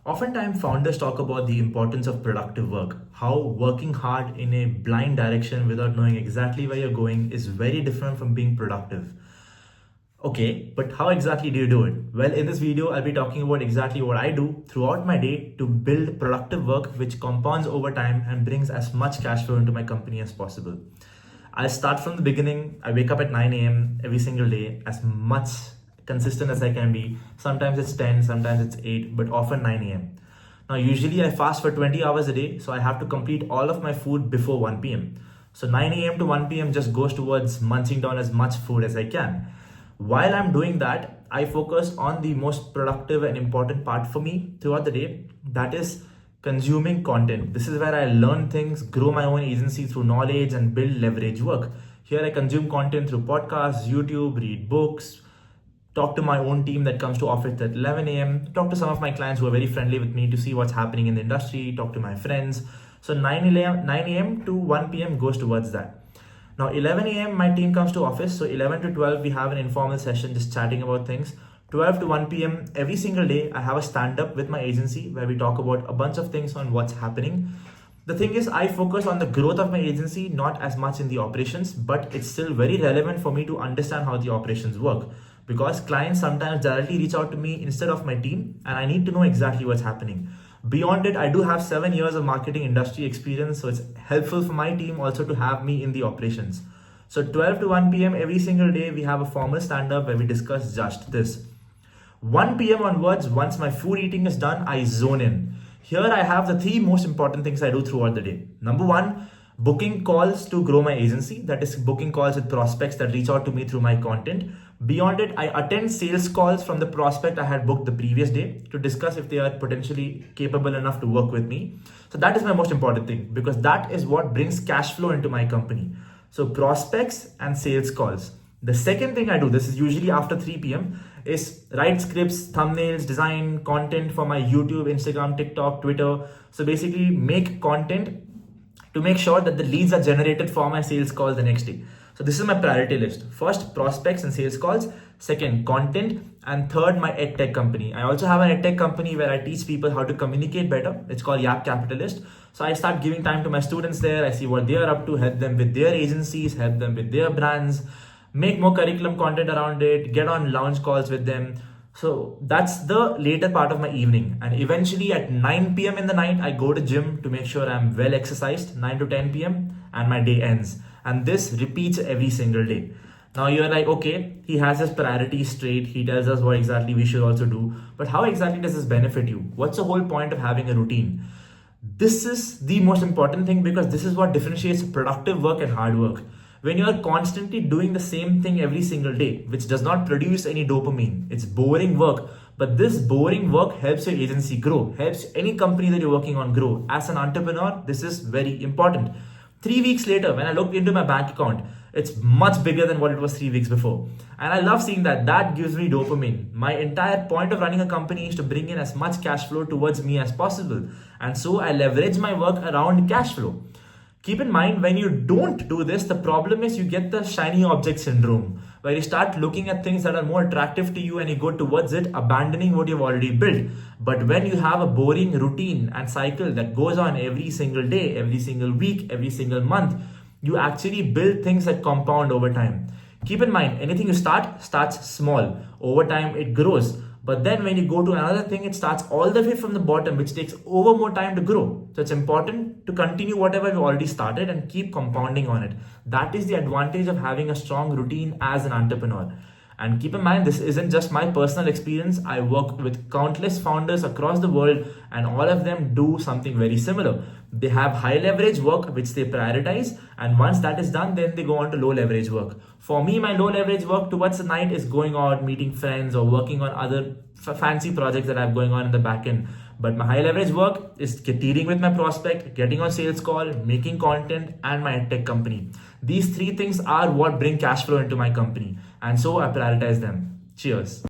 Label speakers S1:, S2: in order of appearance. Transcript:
S1: Oftentimes, founders talk about the importance of productive work, how working hard in a blind direction without knowing exactly where you're going is very different from being productive. Okay, but how exactly do you do it? Well, in this video, I'll be talking about exactly what I do throughout my day to build productive work which compounds over time and brings as much cash flow into my company as possible. I'll start from the beginning. I wake up at 9 a.m. every single day, as much consistent as I can be. Sometimes it's 10, sometimes it's 8, but often 9 a.m. Now, usually I fast for 20 hours a day, so I have to complete all of my food before 1 p.m. So 9 a.m. to 1 p.m. just goes towards munching down as much food as I can. While I'm doing that, I focus on the most productive and important part for me throughout the day. That is consuming content. This is where I learn things, grow my own agency through knowledge, and build leverage work. Here I consume content through podcasts, YouTube, read books, talk to my own team that comes to office at 11 a.m., talk to some of my clients who are very friendly with me to see what's happening in the industry, talk to my friends. So 9 a.m. to 1 p.m. goes towards that. Now 11 a.m. my team comes to office, so 11 to 12 we have an informal session just chatting about things. 12 to 1 p.m. every single day I have a stand-up with my agency where we talk about a bunch of things on what's happening. The thing is, I focus on the growth of my agency, not as much in the operations, but it's still very relevant for me to understand how the operations work because clients sometimes directly reach out to me instead of my team and I need to know exactly what's happening. Beyond it, I do have 7 years of marketing industry experience, so it's helpful for my team also to have me in the operations. So 12 to 1 p.m. every single day, we have a formal stand-up where we discuss just this. 1 p.m. onwards, once my food eating is done, I zone in. Here I have the 3 most important things I do throughout the day. Number 1, booking calls to grow my agency. That is booking calls with prospects that reach out to me through my content. Beyond it, I attend sales calls from the prospect I had booked the previous day to discuss if they are potentially capable enough to work with me. So that is my most important thing because that is what brings cash flow into my company. So prospects and sales calls. The second thing I do, this is usually after 3 p.m., is write scripts, thumbnails, design content for my YouTube, Instagram, TikTok, Twitter. So basically make content to make sure that the leads are generated for my sales calls the next day. So this is my priority list. First, prospects and sales calls. Second, content. And third, my edtech company. I also have an edtech company where I teach people how to communicate better. It's called Yak Capitalist. So I start giving time to my students there. I see what they are up to, help them with their agencies, help them with their brands, make more curriculum content around it, get on launch calls with them. So that's the later part of my evening. And eventually at 9 p.m. in the night, I go to gym to make sure I'm well exercised, 9 to 10 p.m. and my day ends. And this repeats every single day. Now you're like, okay, he has his priorities straight. He tells us what exactly we should also do. But how exactly does this benefit you? What's the whole point of having a routine? This is the most important thing because this is what differentiates productive work and hard work. When you are constantly doing the same thing every single day, which does not produce any dopamine, it's boring work. But this boring work helps your agency grow, helps any company that you're working on grow. As an entrepreneur, this is very important. 3 weeks later, when I looked into my bank account, it's much bigger than what it was 3 weeks before. And I love seeing that. That gives me dopamine. My entire point of running a company is to bring in as much cash flow towards me as possible. And so I leverage my work around cash flow. Keep in mind, when you don't do this, the problem is you get the shiny object syndrome, where you start looking at things that are more attractive to you and you go towards it, abandoning what you've already built. But when you have a boring routine and cycle that goes on every single day, every single week, every single month, you actually build things that compound over time. Keep in mind, anything you start starts small. Over time, it grows. But then when you go to another thing, it starts all the way from the bottom, which takes over more time to grow. So it's important to continue whatever you've already started and keep compounding on it. That is the advantage of having a strong routine as an entrepreneur. And keep in mind, this isn't just my personal experience. I work with countless founders across the world and all of them do something very similar. They have high leverage work, which they prioritize. And once that is done, then they go on to low leverage work. For me, my low leverage work towards the night is going out, meeting friends or working on other fancy projects that I have going on in the back end. But my high leverage work is dealing with my prospect, getting on sales call, making content, and my tech company. These 3 things are what bring cash flow into my company. And so I prioritize them. Cheers.